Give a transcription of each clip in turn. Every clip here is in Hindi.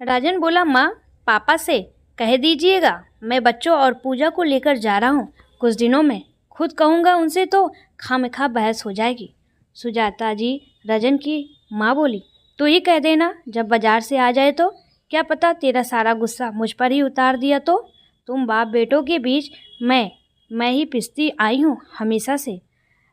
राजन बोला, माँ पापा से कह दीजिएगा मैं बच्चों और पूजा को लेकर जा रहा हूँ। कुछ दिनों में खुद कहूँगा उनसे तो खामखा बहस हो जाएगी। सुजाता जी राजन की माँ बोली, तू ही कह देना जब बाजार से आ जाए तो, क्या पता तेरा सारा गुस्सा मुझ पर ही उतार दिया तो। तुम बाप बेटों के बीच मैं ही पिसती आई हूँ हमेशा से।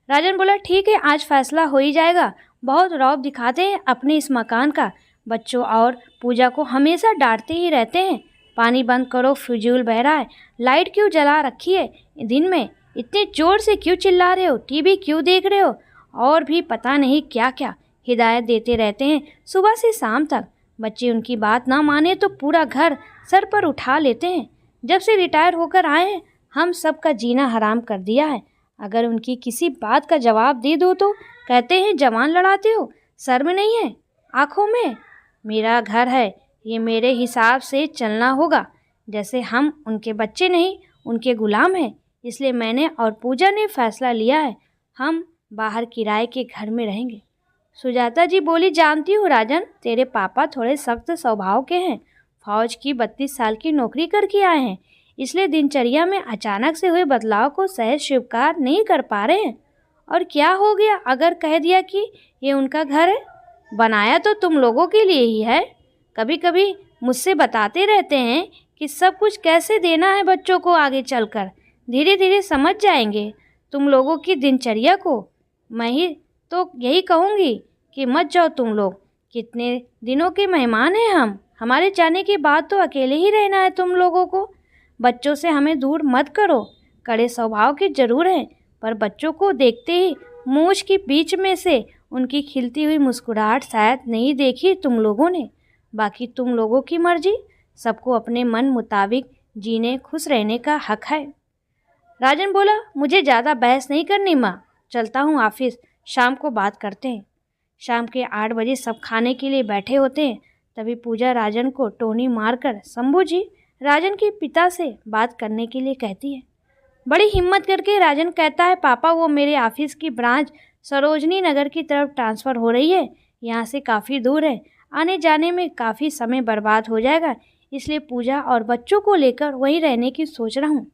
राजन बोला, ठीक है आज फैसला हो ही जाएगा। बहुत रौब दिखाते हैं अपने इस मकान का। बच्चों और पूजा को हमेशा डांटते ही रहते हैं। पानी बंद करो, फिजूल बह रहा है। लाइट क्यों जला रखी है दिन में? इतने जोर से क्यों चिल्ला रहे हो? टीवी क्यों देख रहे हो? और भी पता नहीं क्या क्या हिदायत देते रहते हैं सुबह से शाम तक। बच्चे उनकी बात ना माने तो पूरा घर सर पर उठा लेते हैं। जब से रिटायर होकर आए हैं हम सबका जीना हराम कर दिया है। अगर उनकी किसी बात का जवाब दे दो तो कहते हैं जवान लड़ाते हो, शर्म नहीं है आँखों में? मेरा घर है, ये मेरे हिसाब से चलना होगा। जैसे हम उनके बच्चे नहीं उनके गुलाम हैं। इसलिए मैंने और पूजा ने फैसला लिया है, हम बाहर किराए के घर में रहेंगे। सुजाता जी बोली, जानती हूँ राजन, तेरे पापा थोड़े सख्त स्वभाव के हैं। फौज की 32 साल की नौकरी करके आए हैं, इसलिए दिनचर्या में अचानक से हुए बदलाव को सहज स्वीकार नहीं कर पा रहे हैं। और क्या हो गया अगर कह दिया कि ये उनका घर है? बनाया तो तुम लोगों के लिए ही है। कभी कभी मुझसे बताते रहते हैं कि सब कुछ कैसे देना है बच्चों को आगे चलकर। धीरे धीरे समझ जाएंगे तुम लोगों की दिनचर्या को। मैं ही तो यही कहूँगी कि मत जाओ तुम लोग, कितने दिनों के मेहमान हैं हम। हमारे जाने के बाद तो अकेले ही रहना है तुम लोगों को। बच्चों से हमें दूर मत करो। कड़े स्वभाव के जरूर हैं, पर बच्चों को देखते ही मूंछ के बीच में से उनकी खिलती हुई मुस्कुराहट शायद नहीं देखी तुम लोगों ने। बाकी तुम लोगों की मर्जी, सबको अपने मन मुताबिक जीने खुश रहने का हक है। राजन बोला, मुझे ज़्यादा बहस नहीं करनी माँ, चलता हूँ ऑफिस, शाम को बात करते हैं। शाम के 8 बजे सब खाने के लिए बैठे होते हैं। तभी पूजा राजन को टोनी मारकर शंभू जी राजन के पिता से बात करने के लिए कहती है। बड़ी हिम्मत करके राजन कहता है, पापा वो मेरे ऑफिस की ब्रांच सरोजनी नगर की तरफ ट्रांसफ़र हो रही है। यहाँ से काफ़ी दूर है, आने जाने में काफ़ी समय बर्बाद हो जाएगा, इसलिए पूजा और बच्चों को लेकर वहीं रहने की सोच रहा हूँ।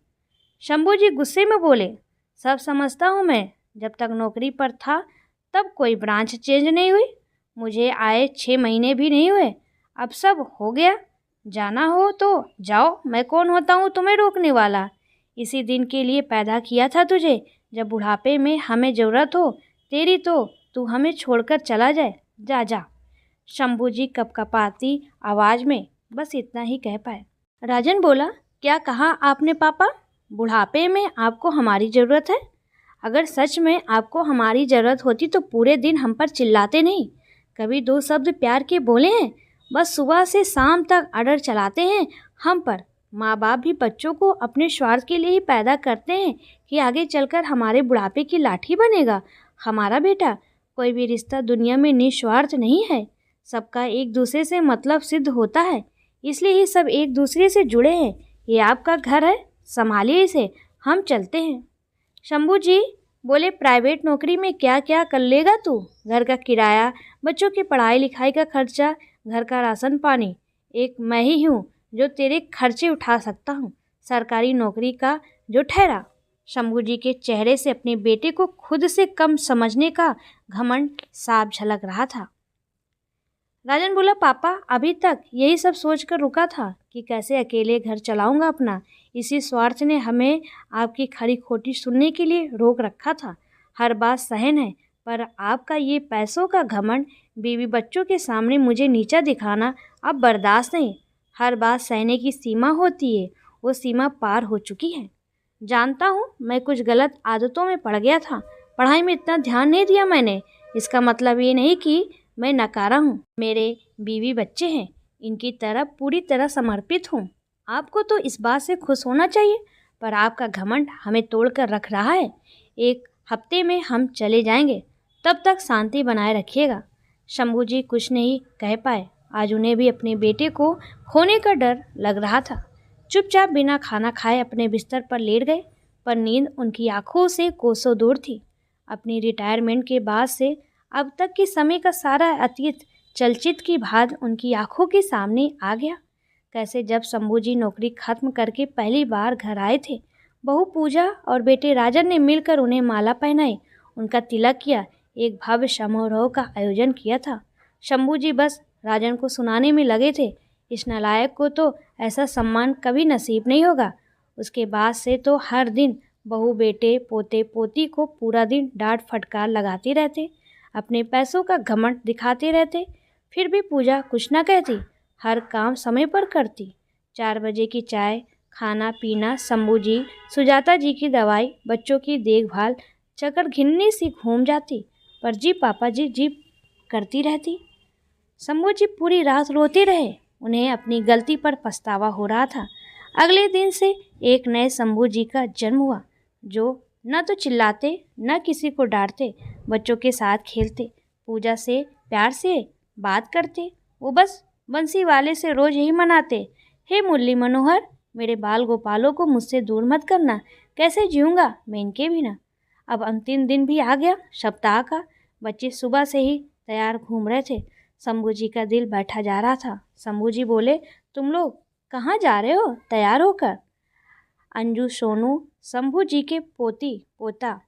शंभू जी गुस्से में बोले, सब समझता हूँ मैं, जब तक नौकरी पर था तब कोई ब्रांच चेंज नहीं हुई। मुझे आए 6 महीने भी नहीं हुए, अब सब हो गया। जाना हो तो जाओ, मैं कौन होता हूँ तुम्हें रोकने वाला। इसी दिन के लिए पैदा किया था तुझे, जब बुढ़ापे में हमें ज़रूरत हो तेरी तो तू हमें छोड़कर चला जाए। जा जा। शंभू जी कपकपाती आवाज़ में बस इतना ही कह पाए। राजन बोला, क्या कहा आपने पापा? बुढ़ापे में आपको हमारी ज़रूरत है? अगर सच में आपको हमारी ज़रूरत होती तो पूरे दिन हम पर चिल्लाते नहीं, कभी 2 शब्द प्यार के बोले हैं? बस सुबह से शाम तक ऑर्डर चलाते हैं हम पर। माँ बाप भी बच्चों को अपने स्वार्थ के लिए ही पैदा करते हैं कि आगे चलकर हमारे बुढ़ापे की लाठी बनेगा हमारा बेटा। कोई भी रिश्ता दुनिया में निस्वार्थ नहीं है, सबका एक दूसरे से मतलब सिद्ध होता है, इसलिए ही सब एक दूसरे से जुड़े हैं। ये आपका घर है, संभालिए इसे, हम चलते हैं। शंभू जी बोले, प्राइवेट नौकरी में क्या क्या कर लेगा तू? घर का किराया, बच्चों की पढ़ाई लिखाई का खर्चा, घर का राशन पानी, एक मैं ही हूँ जो तेरे खर्चे उठा सकता हूँ, सरकारी नौकरी का जो ठहरा। शंभू जी के चेहरे से अपने बेटे को खुद से कम समझने का घमंड साफ झलक रहा था। राजन बोला, पापा अभी तक यही सब सोचकर रुका था कि कैसे अकेले घर चलाऊंगा अपना। इसी स्वार्थ ने हमें आपकी खरी खोटी सुनने के लिए रोक रखा था। हर बात सहन है, पर आपका ये पैसों का घमंड, बीवी बच्चों के सामने मुझे नीचा दिखाना अब बर्दाश्त नहीं। हर बात सहने की सीमा होती है, वो सीमा पार हो चुकी है। जानता हूँ मैं कुछ गलत आदतों में पड़ गया था, पढ़ाई में इतना ध्यान नहीं दिया मैंने। इसका मतलब ये नहीं कि मैं नकारा हूँ। मेरे बीवी बच्चे हैं, इनकी तरफ पूरी तरह समर्पित हूँ। आपको तो इस बात से खुश होना चाहिए, पर आपका घमंड हमें तोड़ कर रख रहा है। 1 हफ्ते में हम चले जाएंगे, तब तक शांति बनाए रखिएगा। शंभू जी कुछ नहीं कह पाए। आज उन्हें भी अपने बेटे को खोने का डर लग रहा था। चुपचाप बिना खाना खाए अपने बिस्तर पर लेट गए, पर नींद उनकी आंखों से कोसों दूर थी। अपनी रिटायरमेंट के बाद से अब तक के समय का सारा अतीत चलचित्र की भांति उनकी आंखों के सामने आ गया। कैसे जब शंभू जी नौकरी खत्म करके पहली बार घर आए थे, बहू पूजा और बेटे राजन ने मिलकर उन्हें माला पहनाई, उनका तिलक किया, एक भव्य समारोह का आयोजन किया था। शंभू जी बस राजन को सुनाने में लगे थे, इस नालायक को तो ऐसा सम्मान कभी नसीब नहीं होगा। उसके बाद से तो हर दिन बहू बेटे पोते पोती को पूरा दिन डांट फटकार लगाते रहते, अपने पैसों का घमंड दिखाते रहते। फिर भी पूजा कुछ न कहती, हर काम समय पर करती। 4 बजे की चाय, खाना पीना, शंभू जी सुजाता जी की दवाई, बच्चों की देखभाल, चक्कर घिन्नी सी घूम जाती, पर जी पापा जी जीप करती रहती। शंभू जी पूरी रात रोते रहे, उन्हें अपनी गलती पर पछतावा हो रहा था। अगले दिन से एक नए शंभू जी का जन्म हुआ, जो न तो चिल्लाते न किसी को डांटते, बच्चों के साथ खेलते, पूजा से प्यार से बात करते। वो बस बंसी वाले से रोज यही मनाते, हे मुरली मनोहर, मेरे बाल गोपालों को मुझसे दूर मत करना, कैसे जीऊँगा मैं इनके बिना। अब अंतिम दिन भी आ गया सप्ताह का। बच्चे सुबह से ही तैयार घूम रहे थे। शंभू जी का दिल बैठा जा रहा था। शंभू जी बोले, तुम लोग कहाँ जा रहे हो तैयार होकर? अंजू सोनू शंभू जी के पोती पोता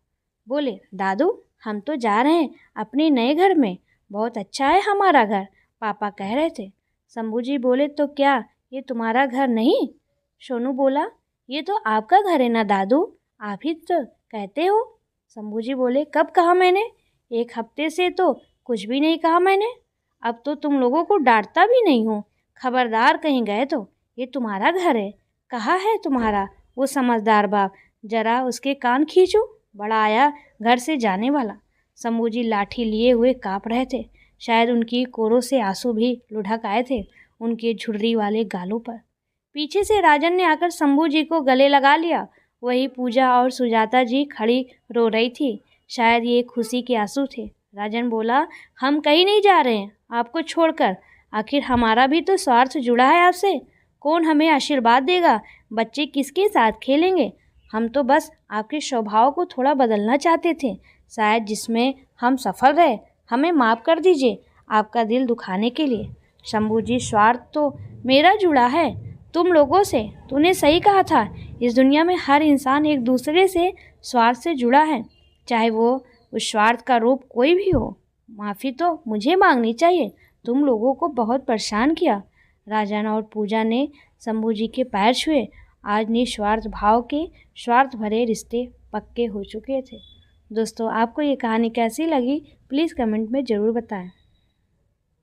बोले, दादू हम तो जा रहे हैं अपने नए घर में, बहुत अच्छा है हमारा घर, पापा कह रहे थे। शंभू जी बोले, तो क्या ये तुम्हारा घर नहीं? सोनू बोला, ये तो आपका घर है ना दादू, आप ही तो कहते हो। शंभू जी बोले, कब कहा मैंने? 1 हफ्ते से तो कुछ भी नहीं कहा मैंने। अब तो तुम लोगों को डांटता भी नहीं हूँ, खबरदार कहीं गए तो, ये तुम्हारा घर है। कहा है तुम्हारा वो समझदार बाप, जरा उसके कान खींचो, बड़ा आया घर से जाने वाला। शंभू जी लाठी लिए हुए काँप रहे थे, शायद उनकी कोरों से आंसू भी लुढ़क आए थे उनके झुर्री वाले गालों पर। पीछे से राजन ने आकर शंभू जी को गले लगा लिया। वही पूजा और सुजाता जी खड़ी रो रही थी, शायद ये खुशी के आंसू थे। राजन बोला, हम कहीं नहीं जा रहे हैं आपको छोड़कर, आखिर हमारा भी तो स्वार्थ जुड़ा है आपसे। कौन हमें आशीर्वाद देगा, बच्चे किसके साथ खेलेंगे? हम तो बस आपके स्वभाव को थोड़ा बदलना चाहते थे, शायद जिसमें हम सफल रहे। हमें माफ़ कर दीजिए आपका दिल दुखाने के लिए। शंभू जी, स्वार्थ तो मेरा जुड़ा है तुम लोगों से। तूने सही कहा था, इस दुनिया में हर इंसान एक दूसरे से स्वार्थ से जुड़ा है, चाहे वो उस स्वार्थ का रूप कोई भी हो। माफ़ी तो मुझे मांगनी चाहिए, तुम लोगों को बहुत परेशान किया। राजन और पूजा ने शंभू जी के पैर छुए। आज निस्वार्थ भाव के स्वार्थ भरे रिश्ते पक्के हो चुके थे। दोस्तों, आपको ये कहानी कैसी लगी प्लीज़ कमेंट में ज़रूर बताएं।